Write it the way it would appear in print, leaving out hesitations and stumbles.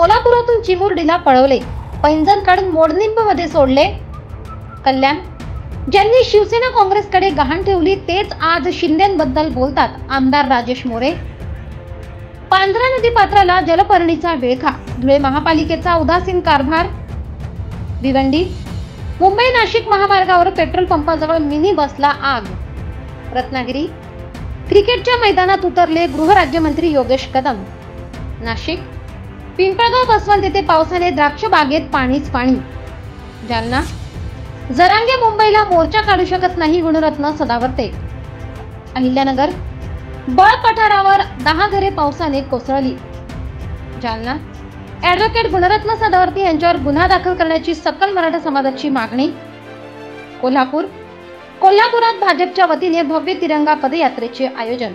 सोलापुरातून चिमुरडीला पळवले, पैंजण काढून मोडलिंबमध्ये सोडले. कल्याण. ज्यांनी शिवसेना काँग्रेसकडे गहाण ठेवली तेच आज शिंदेंबद्दल बोलतात. आमदार राजेश मोरे. पांझरा नदी पात्राला जलपर्णीचा विळखा, धुळे महापालिकेचा उदासीन कारभार. भिवंडी. मुंबई नाशिक महामार्गावर पेट्रोल पंपाजवळ मिनी बसला आग. रत्नागिरी. क्रिकेटच्या मैदानात उतरले गृहराज्यमंत्री योगेश कदम. नाशिक. पिंपळगाव बसवंत येथे पावसाने द्राक्ष बागेत पाणीच पाणी. जालना. जरांगे मुंबईला मोर्चा काढू शकत नाही, गुणरत्न सदावर्ते. अहिल्यानगर. बळ पठारावर 10 घरे पावसाने कोसळली. जालना. ॲडव्होकेट गुणरत्न सदावर्ते यांच्यावर गुन्हा दाखल करण्याची सकल मराठा समाजाची मागणी. कोल्हापूर. कोल्हापुरात भाजपच्या वतीने भव्य तिरंगा पदयात्रेचे आयोजन.